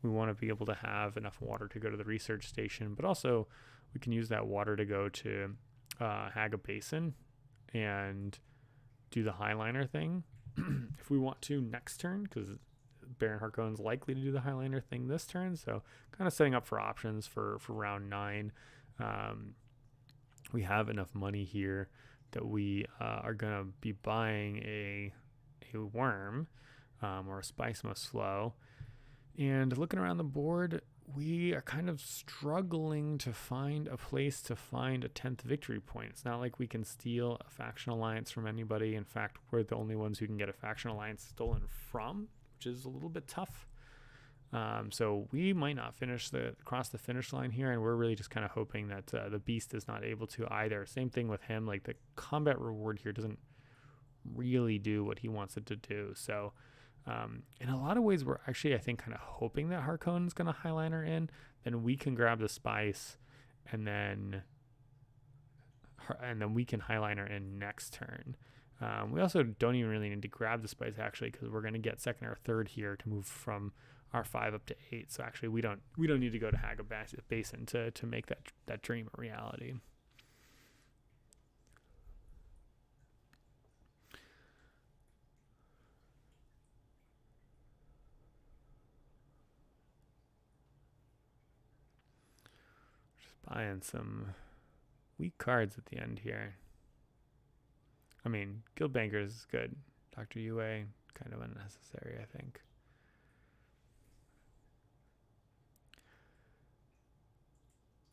we want to be able to have enough water to go to the research station, but also we can use that water to go to Haga Basin and do the Highliner thing if we want to next turn, because Baron Harkonnen's likely to do the Highliner thing this turn, so kind of setting up for options for round 9. We have enough money here that we are going to be buying a worm or a spice must flow. And looking around the board, we are kind of struggling to find a place to find a 10th victory point. It's not like we can steal a faction alliance from anybody. In fact, we're the only ones who can get a faction alliance stolen from, which is a little bit tough. So we might not cross the finish line here, and we're really just kind of hoping that the Beast is not able to either. Same thing with him. Like, the combat reward here doesn't really do what he wants it to do. So in a lot of ways, we're actually, I think, kind of hoping that Harkonnen's going to Highliner in. Then we can grab the spice, and then we can Highliner in next turn. We also don't even really need to grab the spice, actually, because we're going to get 2nd or 3rd here to move from R5 up to 8. So actually, we don't need to go to Haga Basin to make that dream a reality. Buying some weak cards at the end here. I mean, Guild Bankers is good. Dr. Yue, kind of unnecessary, I think.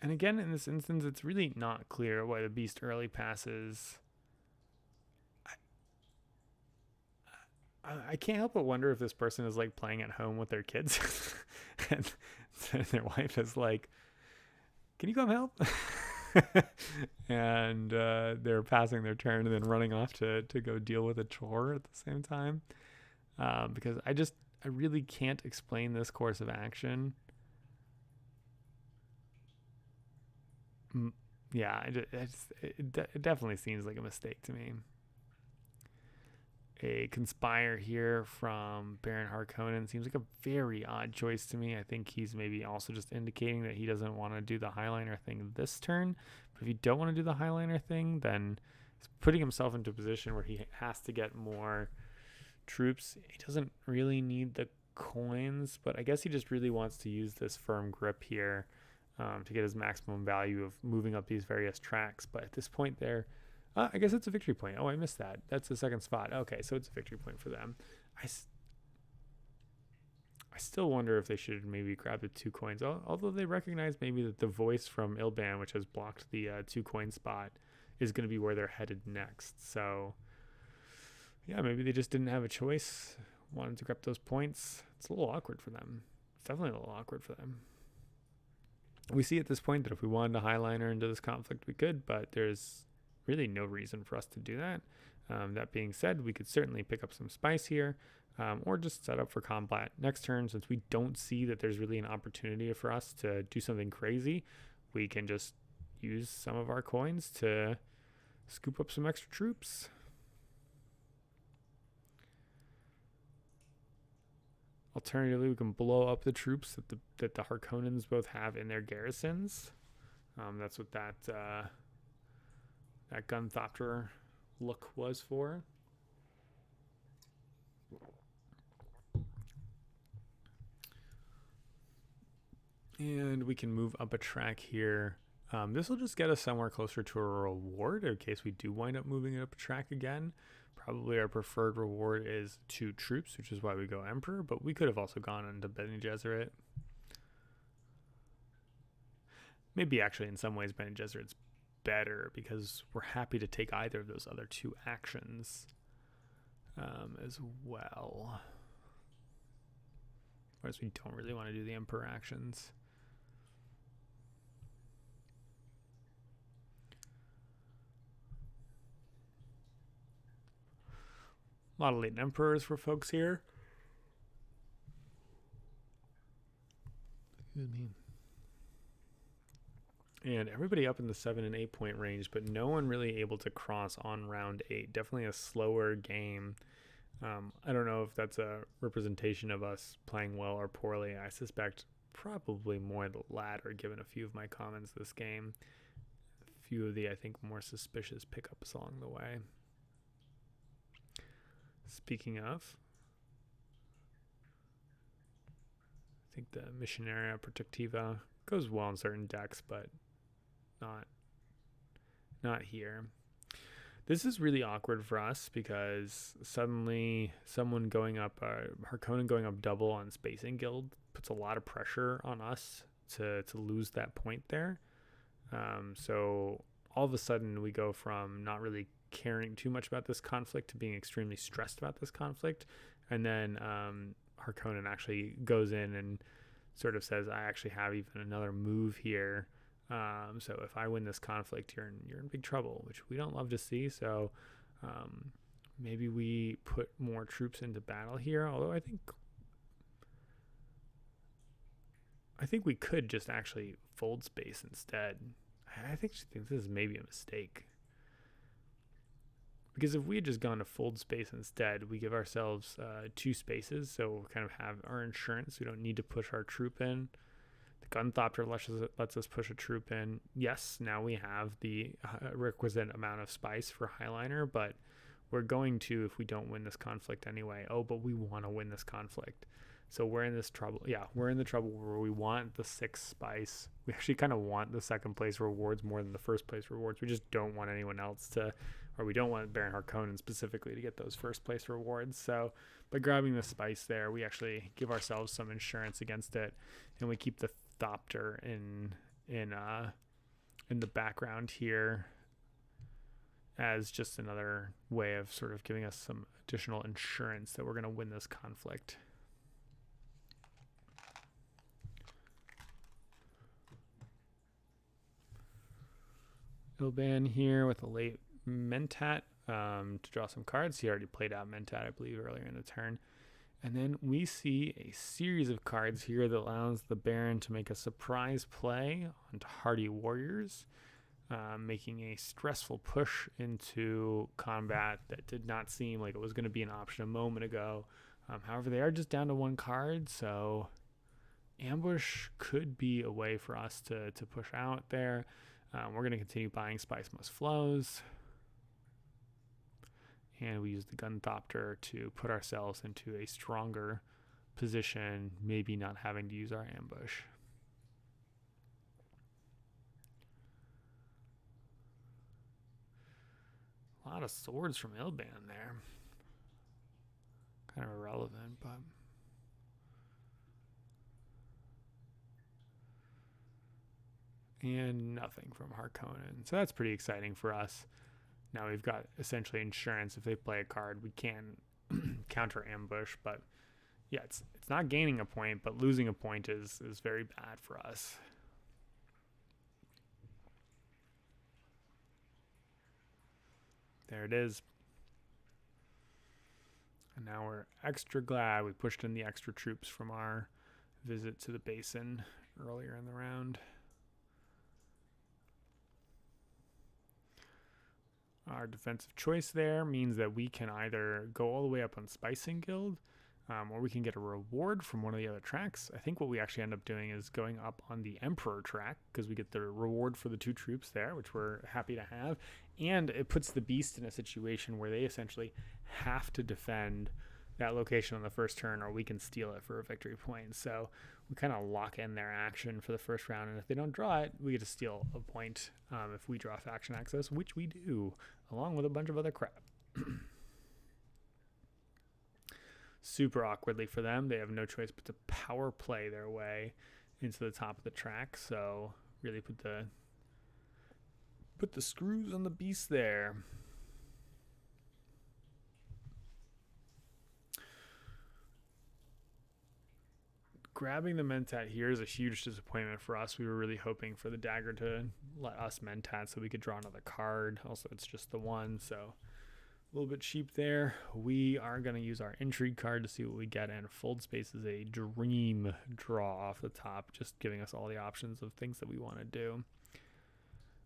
And again, in this instance, it's really not clear why the Beast early passes. I can't help but wonder if this person is like playing at home with their kids and their wife is like, can you come help? And they're passing their turn and then running off to go deal with a chore at the same time. because I really can't explain this course of action. Yeah, it definitely seems like a mistake to me. A conspire here from Baron Harkonnen seems like a very odd choice to me. I think he's maybe also just indicating that he doesn't want to do the highliner thing this turn. But if you don't want to do the highliner thing, then he's putting himself into a position where he has to get more troops. He doesn't really need the coins, but I guess he just really wants to use this firm grip here to get his maximum value of moving up these various tracks. But at this point there, I guess it's a victory point. Oh, I missed that. That's the second spot. Okay, so it's a victory point for them. I still wonder if they should maybe grab the 2 coins, although they recognize maybe that the voice from Ilban, which has blocked the 2 coin spot, is going to be where they're headed next. So, yeah, maybe they just didn't have a choice, wanted to grab those points. It's a little awkward for them. It's definitely a little awkward for them. We see at this point that if we wanted to highliner into this conflict, we could, but there's really no reason for us to do that. That being said, we could certainly pick up some spice here, or just set up for combat next turn. Since we don't see that there's really an opportunity for us to do something crazy, we can just use some of our coins to scoop up some extra troops. Alternatively, we can blow up the troops that the Harkonnens both have in their garrisons. That's what that Gunthopter look was for. And we can move up a track here. This will just get us somewhere closer to a reward in case we do wind up moving it up a track again. Probably our preferred reward is 2 troops, which is why we go Emperor, but we could have also gone into Bene Gesserit. Maybe actually in some ways Bene Gesserit's better because we're happy to take either of those other 2 actions as well. Whereas we don't really want to do the Emperor actions. A lot of latent Emperors for folks here. Excuse me. And everybody up in the 7 and 8 point range, but no one really able to cross on round 8. Definitely a slower game. I don't know if that's a representation of us playing well or poorly. I suspect probably more the latter, given a few of my comments this game. A few of the, I think, more suspicious pickups along the way. Speaking of, I think the Missionaria Protectiva goes well in certain decks, but not here. This is really awkward for us because suddenly someone going up, Harkonnen going up double on Spacing Guild puts a lot of pressure on us to lose that point there. So all of a sudden we go from not really caring too much about this conflict to being extremely stressed about this conflict. And then Harkonnen actually goes in and sort of says, I actually have even another move here. So if I win this conflict, you're in big trouble, which we don't love to see. So maybe we put more troops into battle here. Although I think we could just actually fold space instead. I think this is maybe a mistake. Because if we had just gone to fold space instead, we give ourselves 2 spaces, so we kind of have our insurance. We don't need to push our troop in. The Gunthopter lets us push a troop in. Yes, now we have the requisite amount of spice for highliner, but we're going to, if we don't win this conflict anyway. Oh, but we want to win this conflict. So we're in this trouble. Yeah, we're in the trouble where we want the 6 spice. We actually kind of want the second place rewards more than the first place rewards. We just don't want anyone else to, or we don't want Baron Harkonnen specifically to get those first place rewards. So by grabbing the spice there, we actually give ourselves some insurance against it, and we keep the Thopter in the background here as just another way of sort of giving us some additional insurance that we're going to win this conflict. Ilban here with a late Mentat to draw some cards. He already played out Mentat, I believe, earlier in the turn. And then we see a series of cards here that allows the Baron to make a surprise play onto Hardy Warriors, making a stressful push into combat that did not seem like it was going to be an option a moment ago. However, they are just down to one card, so ambush could be a way for us to push out there. We're going to continue buying Spice Must Flows. And we use the Gunthopter to put ourselves into a stronger position, maybe not having to use our ambush. A lot of swords from Ilban there. Kind of irrelevant, but... And nothing from Harkonnen. So that's pretty exciting for us. Now we've got essentially insurance. If they play a card, we can counter ambush. But yeah, it's not gaining a point, but losing a point is very bad for us. There it is. And now we're extra glad we pushed in the extra troops from our visit to the basin earlier in the round. Our defensive choice there means that we can either go all the way up on Spicing Guild, or we can get a reward from one of the other tracks. I think what we actually end up doing is going up on the Emperor track, because we get the reward for the 2 troops there, which we're happy to have. And it puts the Beast in a situation where they essentially have to defend that location on the first turn, or we can steal it for a victory point. So we kind of lock in their action for the first round, and if they don't draw it, we get to steal a point if we draw faction access, which we do, along with a bunch of other crap. Super awkwardly for them, they have no choice but to power play their way into the top of the track, so really put the screws on the Beast there. Grabbing the Mentat here is a huge disappointment for us. We were really hoping for the dagger to let us Mentat so we could draw another card. Also, it's just the one, so a little bit cheap there. We are going to use our intrigue card to see what we get, and Fold Space is a dream draw off the top, just giving us all the options of things that we want to do.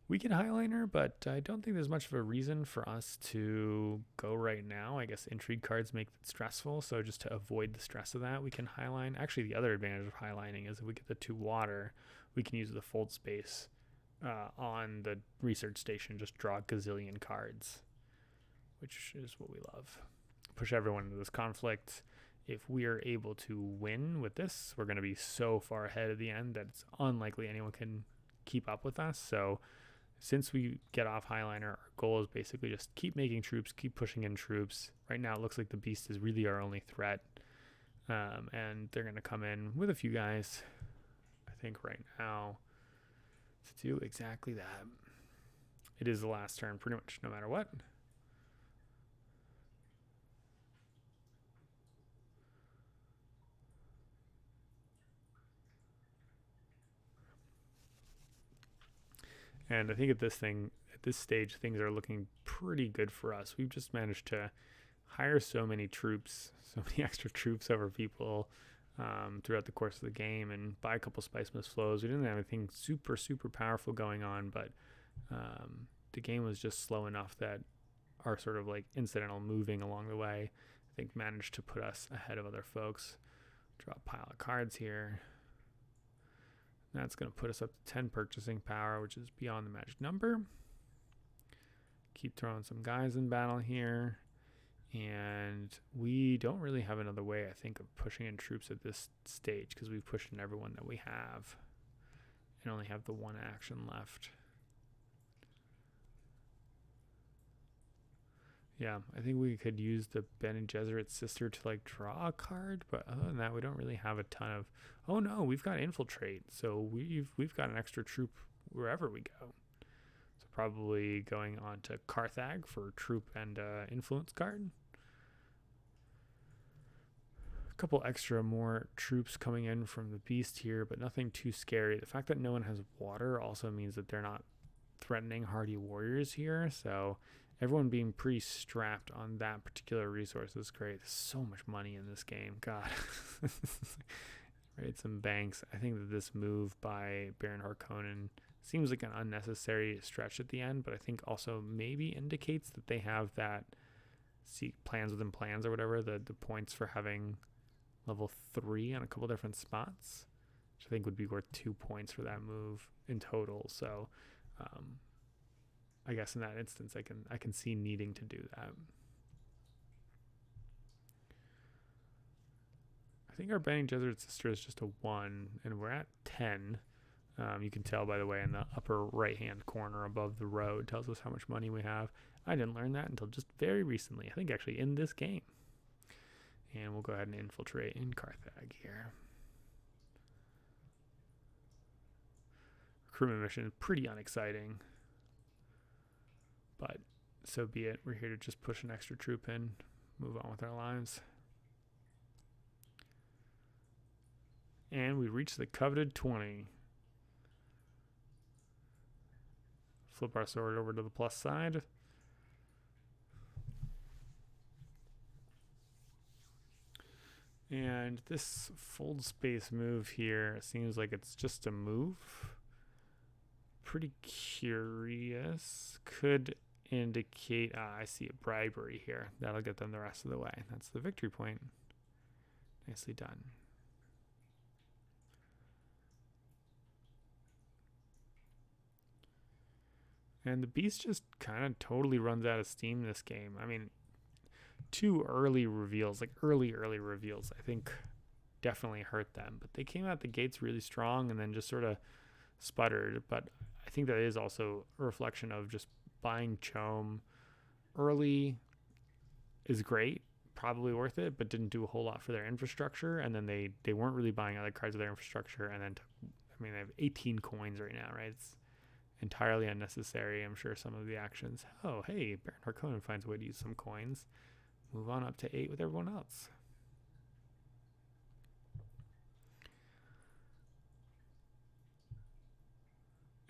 We can Highliner, but I don't think there's much of a reason for us to go right now. I guess intrigue cards make it stressful, so just to avoid the stress of that, we can Highline. Actually, the other advantage of Highlining is if we get the 2 water, we can use the Fold Space on the research station, just draw a gazillion cards, which is what we love. Push everyone into this conflict. If we are able to win with this, we're going to be so far ahead of the end that it's unlikely anyone can keep up with us. So since we get off Highliner, our goal is basically just keep making troops, keep pushing in troops. Right now, it looks like the Beast is really our only threat. And they're going to come in with a few guys, I think, right now to do exactly that. It is the last turn, pretty much, no matter what. And I think at this stage, things are looking pretty good for us. We've just managed to hire so many troops, so many extra troops over people throughout the course of the game, and buy a couple Spice Mist Flows. We didn't have anything super, super powerful going on, but the game was just slow enough that our sort of like incidental moving along the way, I think, managed to put us ahead of other folks. Draw a pile of cards here. That's going to put us up to 10 purchasing power, which is beyond the magic number. Keep throwing some guys in battle here. And we don't really have another way, I think, of pushing in troops at this stage, because we've pushed in everyone that we have and only have the 1 action left. Yeah, I think we could use the Bene Gesserit's sister to like draw a card, but other than that, we don't really have a ton of. Oh no, we've got infiltrate, so we've got an extra troop wherever we go. So probably going on to Carthag for troop and influence card. A couple extra more troops coming in from the Beast here, but nothing too scary. The fact that no one has water also means that they're not threatening Hardy Warriors here, so everyone being pretty strapped on that particular resource is great. There's so much money in this game. God. Right, some banks. I think that this move by Baron Harkonnen seems like an unnecessary stretch at the end, but I think also maybe indicates that they have that plans within plans or whatever, the points for having level 3 on a couple different spots, which I think would be worth 2 points for that move in total. So I guess in that instance I can see needing to do that. I think our Bene Gesserit Sister is just a 1, and we're at 10. You can tell, by the way, in the upper right-hand corner above the road, tells us how much money we have. I didn't learn that until just very recently, I think actually in this game. And we'll go ahead and infiltrate in Carthage here. Recruitment mission is pretty unexciting, but so be it. We're here to just push an extra troop in, move on with our lives. And we reach the coveted 20. Flip our sword over to the plus side. And this fold space move here seems like it's just a move. Pretty curious. Could indicate, I see a bribery here. That'll get them the rest of the way. That's the victory point. Nicely done. And the beast just kind of totally runs out of steam this game. I mean, 2 early reveals, like early reveals, I think definitely hurt them. But they came out the gates really strong and then just sort of sputtered. But I think that is also a reflection of just buying Chom early is great, probably worth it, but didn't do a whole lot for their infrastructure. And then they weren't really buying other cards of their infrastructure. And then, they have 18 coins right now, right? It's entirely unnecessary. I'm sure some of the actions. Oh, hey, Baron Harkonnen finds a way to use some coins. Move on up to 8 with everyone else.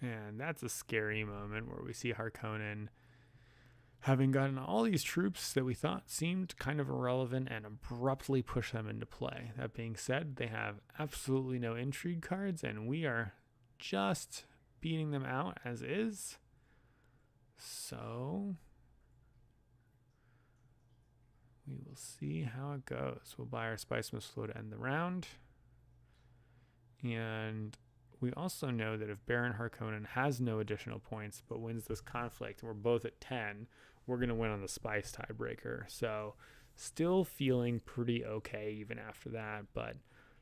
And that's a scary moment where we see Harkonnen having gotten all these troops that we thought seemed kind of irrelevant and abruptly push them into play. That being said, they have absolutely no intrigue cards, and we are just beating them out as is. So we will see how it goes. We'll buy our Spice Mist Flow to end the round. And we also know that if Baron Harkonnen has no additional points but wins this conflict, and we're both at 10, we're going to win on the Spice tiebreaker. So still feeling pretty okay even after that, but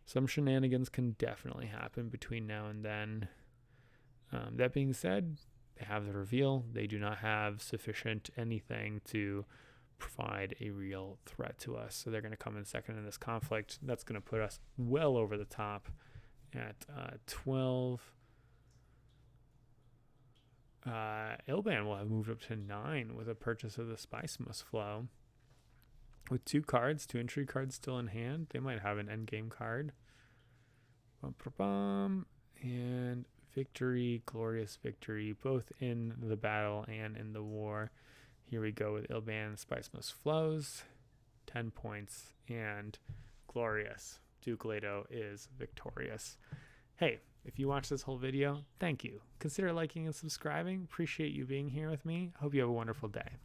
some shenanigans can definitely happen between now and then. That being said, they have the reveal. They do not have sufficient anything to provide a real threat to us. So they're going to come in second in this conflict. That's going to put us well over the top at 12. Ilban will have moved up to 9 with a purchase of the Spice Must Flow. With 2 cards, 2 intrigue cards still in hand, they might have an endgame card. And victory, glorious victory, both in the battle and in the war. Here we go with Ilban, Spice Must Flows, 10 points, and glorious. Duke Leto is victorious. Hey, if you watched this whole video, thank you. Consider liking and subscribing. Appreciate you being here with me. Hope you have a wonderful day.